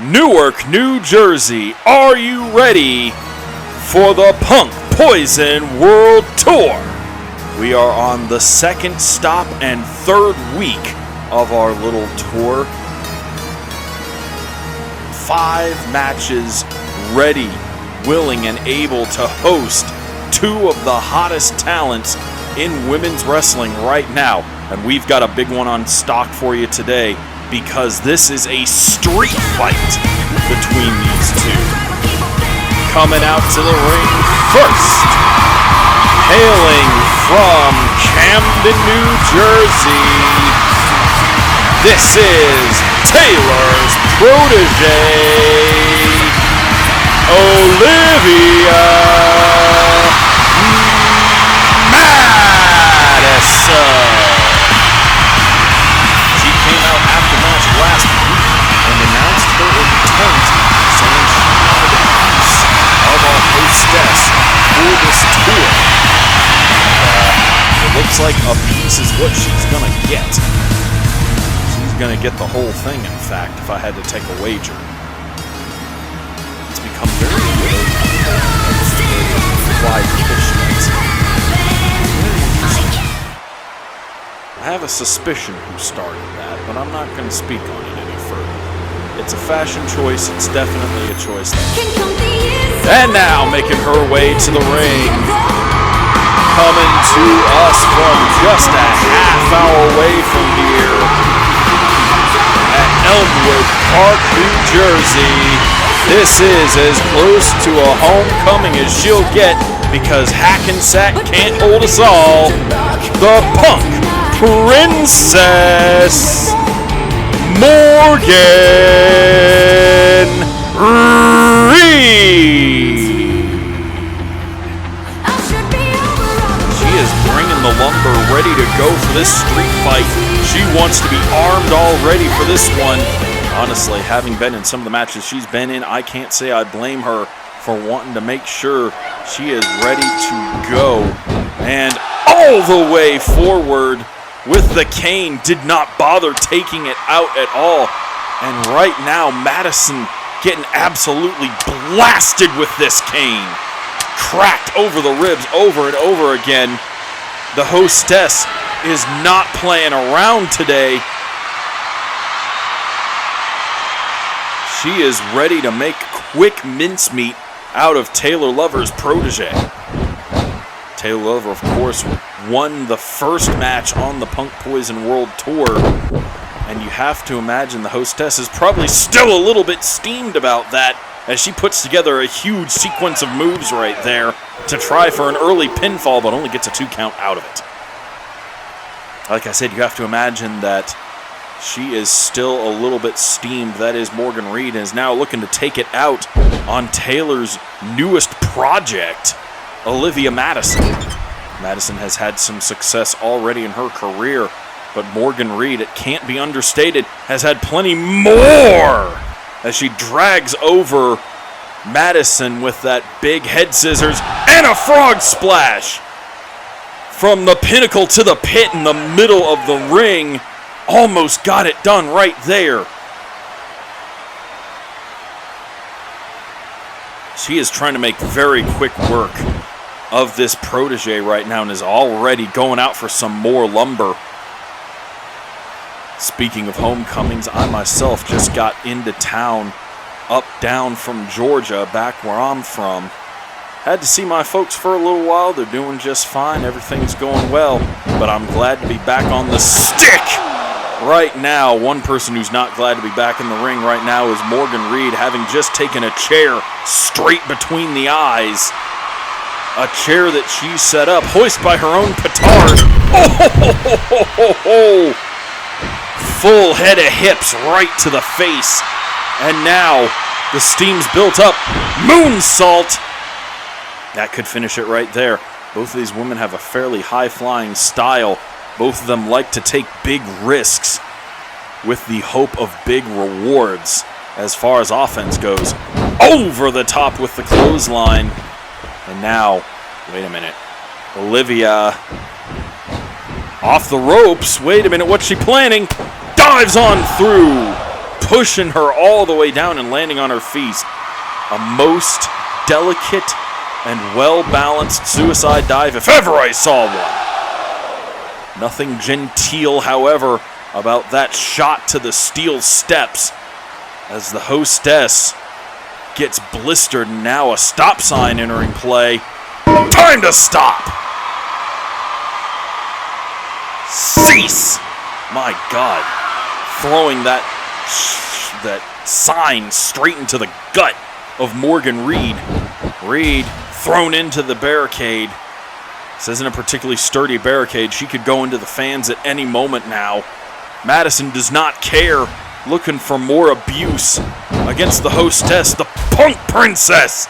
Newark, New Jersey, are you ready for the Punk Poison World Tour? We are on the second stop and third week of our little tour. 5 matches ready, willing, and able to host 2 of the hottest talents in women's wrestling right now. And we've got a big one on stock for you today because this is a street fight between these 2. Coming out to the ring first, hailing from Camden, New Jersey, this is Taylor's protege, Olivia Madison. She came out after match last week and announced her intent, saying she wanted a piece of our hostess for this tour. It looks like a piece is what she's gonna get. She's gonna get the whole thing, in fact, if I had to take a wager. It's become very wide fish. I have a suspicion who started that, but I'm not going to speak on it any further. It's a fashion choice. It's definitely a choice. And now making her way to the ring, coming to us from just a half hour away from here at Elmwood Park, New Jersey. This is as close to a homecoming as she'll get because Hackensack can't hold us all. The Punk Princess Morgan Reed. She is bringing the lumber ready to go for this street fight. She wants to be armed already for this one. Honestly, having been in some of the matches she's been in, I can't say I blame her for wanting to make sure she is ready to go. And all the way forward with the cane, did not bother taking it out at all. And right now, Madison getting absolutely blasted with this cane. Cracked over the ribs over and over again. The hostess is not playing around today. She is ready to make quick mincemeat out of Taylor Lover's protege. Taylor Lover, of course, won the first match on the Punk Poison World Tour. And you have to imagine the hostess is probably still a little bit steamed about that as she puts together a huge sequence of moves right there to try for an early pinfall, but only gets a 2 count out of it. Like I said, you have to imagine that she is still a little bit steamed. That is Morgan Reed, and is now looking to take it out on Taylor's newest project, Olivia Madison. Madison has had some success already in her career, but Morgan Reed, it can't be understated, has had plenty more as she drags over Madison with that big head scissors and a frog splash from the pinnacle to the pit in the middle of the ring. Almost got it done right there. She is trying to make very quick work of this protege right now and is already going out for some more lumber. Speaking of homecomings, I myself just got into town, down from Georgia, back where I'm from. Had to see my folks for a little while. They're doing just fine. Everything's going well. But I'm glad to be back on the stick right now. One person who's not glad to be back in the ring right now is Morgan Reed, having just taken a chair straight between the eyes. A chair that she set up, hoist by her own petard. Oh! Full head of hips right to the face. And now the steam's built up. Moonsault. That could finish it right there. Both of these women have a fairly high-flying style. Both of them like to take big risks with the hope of big rewards as far as offense goes. Over the top with the clothesline. And now, wait a minute. Olivia off the ropes. Wait a minute, what's she planning? Dives on through. pushing her all the way down and landing on her feet. A most delicate and well-balanced suicide dive if ever I saw one. Nothing genteel, however, about that shot to the steel steps as the hostess gets blistered, and now a stop sign entering play. Time to stop! Cease! My God. Throwing that sign straight into the gut of Morgan Reed. Reed thrown into the barricade. This isn't a particularly sturdy barricade. She could go into the fans at any moment now. Madison does not care, looking for more abuse against the hostess, the Punk Princess,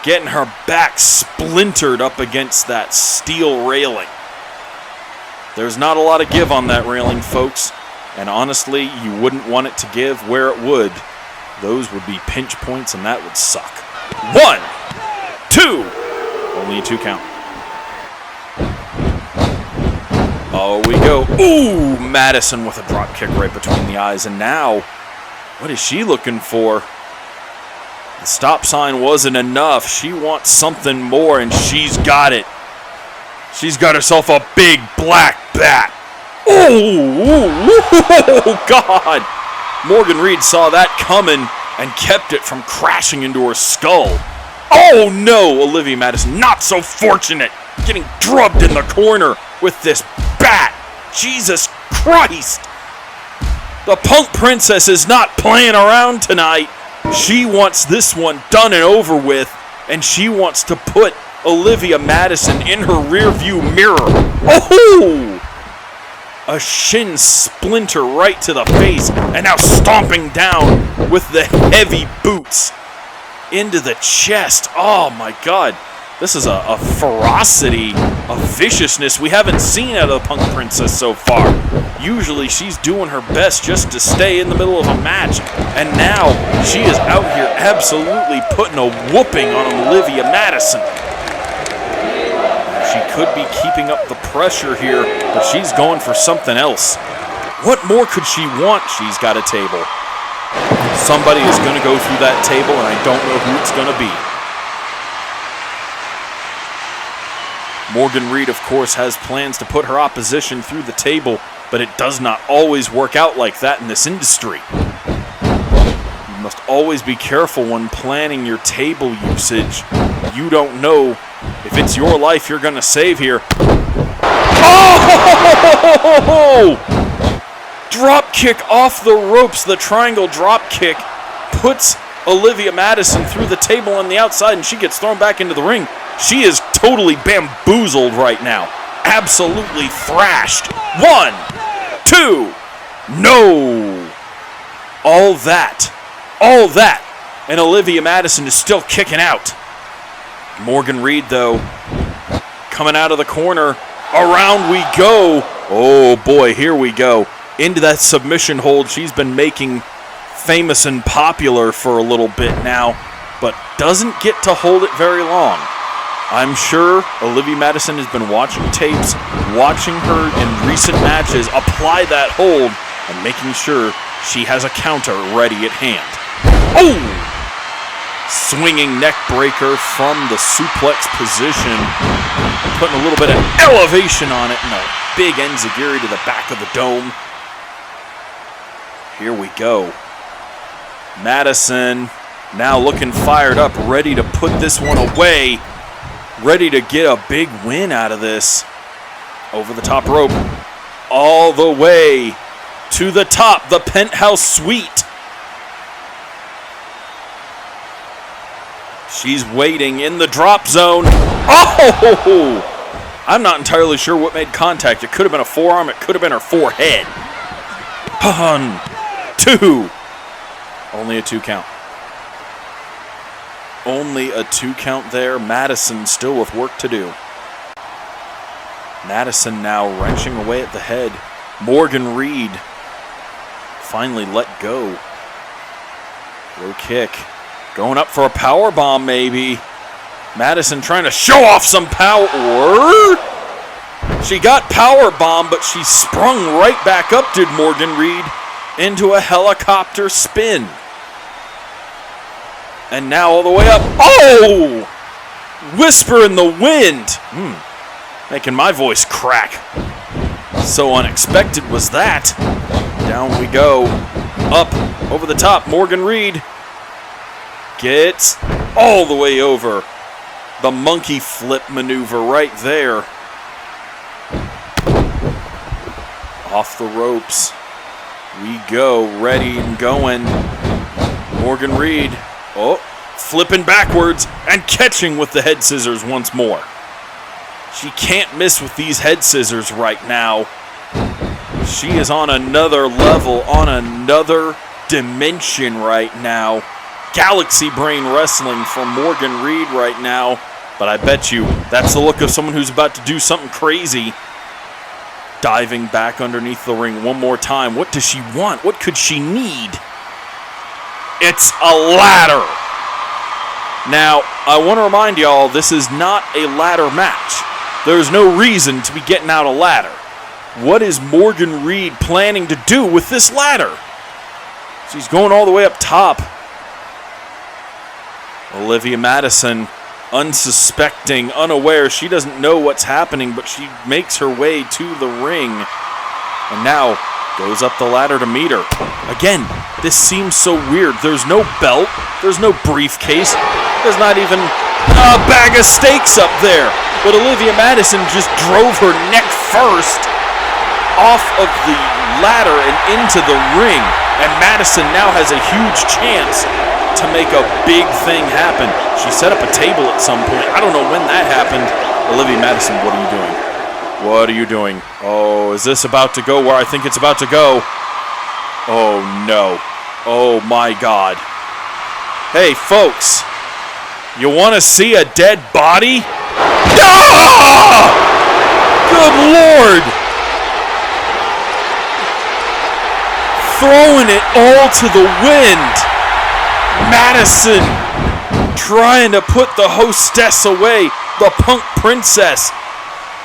getting her back splintered up against that steel railing. There's not a lot of give on that railing, folks, and honestly, you wouldn't want it to give where it would. Those would be pinch points, and that would suck. 1, 2, only a 2 count. Oh, we go. Ooh, Madison with a drop kick right between the eyes. And now, what is she looking for? The stop sign wasn't enough. She wants something more, and she's got it. She's got herself a big black bat. Oh, God. Morgan Reed saw that coming and kept it from crashing into her skull. Oh, no, Olivia Madison, not so fortunate. Getting drubbed in the corner with this bat. Jesus Christ! The Punk Princess is not playing around tonight. She wants this one done and over with, and she wants to put Olivia Madison in her rearview mirror. Oh! A shin splinter right to the face, and now stomping down with the heavy boots into the chest. Oh my God. This is a ferocity, a viciousness we haven't seen out of the Punk Princess so far. Usually she's doing her best just to stay in the middle of a match, and now she is out here absolutely putting a whooping on Olivia Madison. She could be keeping up the pressure here, but she's going for something else. What more could she want? She's got a table. Somebody is going to go through that table, and I don't know who it's going to be. Morgan Reed, of course, has plans to put her opposition through the table, but it does not always work out like that in this industry. You must always be careful when planning your table usage. You don't know if it's your life you're going to save here. Oh! Drop kick off the ropes. The triangle drop kick puts Olivia Madison through the table on the outside, and she gets thrown back into the ring. She is totally bamboozled right now. Absolutely thrashed. 1, 2, no. All that, and Olivia Madison is still kicking out. Morgan Reed, though, coming out of the corner. Around we go. Oh, boy, here we go. Into that submission hold she's been making famous and popular for a little bit now, but doesn't get to hold it very long. I'm sure Olivia Madison has been watching tapes, watching her in recent matches apply that hold, and making sure she has a counter ready at hand. Oh! Swinging neck breaker from the suplex position, putting a little bit of elevation on it, and a big enziguri to the back of the dome. Here we go. Madison now looking fired up, ready to put this one away. Ready to get a big win out of this. Over the top rope. All the way to the top. The penthouse suite. She's waiting in the drop zone. Oh! I'm not entirely sure what made contact. It could have been a forearm. It could have been her forehead. 1, 2. Only a 2 count. Only a 2 count there. Madison still with work to do. Madison now wrenching away at the head. Morgan Reed finally let go. Low kick. Going up for a power bomb, maybe. Madison trying to show off some power. She got power bomb, but she sprung right back up, did Morgan Reed, into a helicopter spin. And now all the way up. Oh! Whisper in the wind. Making my voice crack. So unexpected was that. Down we go. Up, over the top. Morgan Reed gets all the way over. The monkey flip maneuver right there. Off the ropes. We go, ready and going. Morgan Reed, flipping backwards and catching with the head scissors once more. She can't miss with these head scissors right now. She is on another level, on another dimension right now. Galaxy Brain Wrestling for Morgan Reed right now. But I bet you that's the look of someone who's about to do something crazy. Diving back underneath the ring one more time. What does she want? What could she need? It's a ladder. Now, I want to remind y'all, this is not a ladder match. There's no reason to be getting out a ladder. What is Morgan Reed planning to do with this ladder? She's going all the way up top. Olivia Madison, unsuspecting, unaware. She doesn't know what's happening, but she makes her way to the ring. And now goes up the ladder to meet her. Again, this seems so weird. There's no belt. There's no briefcase. There's not even a bag of steaks up there. But Olivia Madison just drove her neck first off of the ladder and into the ring. And Madison now has a huge chance to make a big thing happen. She set up a table at some point. I don't know when that happened. Olivia Madison, what are you doing? What are you doing? Oh, is this about to go where I think it's about to go? Oh, no. Oh, my God. Hey, folks. You want to see a dead body? Ah! Good Lord! Throwing it all to the wind. Madison trying to put the hostess away. The Punk Princess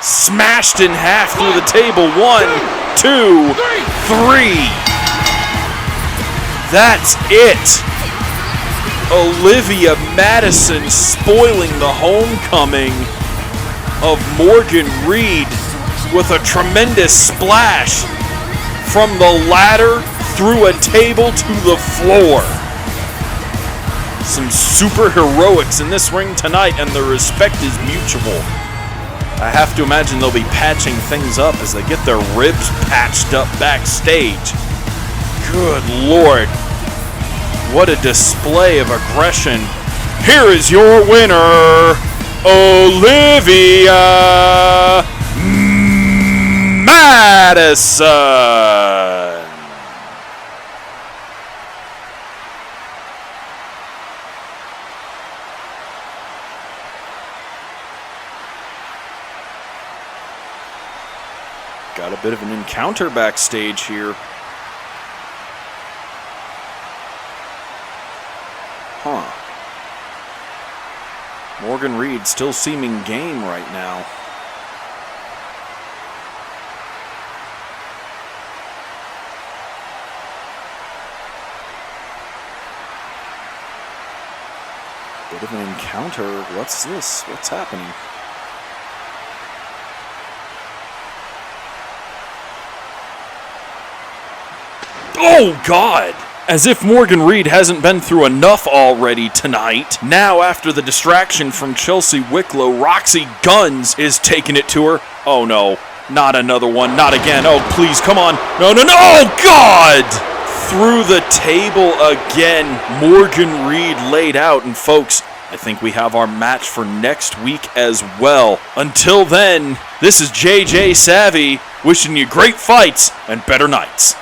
smashed in half through the table. 1, 2, 3. That's it. Olivia Madison spoiling the homecoming of Morgan Reed with a tremendous splash from the ladder through a table to the floor. Some super heroics in this ring tonight, and the respect is mutual. I have to imagine they'll be patching things up as they get their ribs patched up backstage. Good Lord. What a display of aggression. Here is your winner, Olivia Madison. Got a bit of an encounter backstage here. Morgan Reed still seeming game right now. Bit of an encounter. What's this? What's happening? Oh, God! As if Morgan Reed hasn't been through enough already tonight. Now, after the distraction from Chelsea Wicklow, Roxy Guns is taking it to her. Oh, no. Not another one. Not again. Oh, please, come on. No, no, no. Oh, God! Through the table again. Morgan Reed laid out. And, folks, I think we have our match for next week as well. Until then, this is JJ Savvy wishing you great fights and better nights.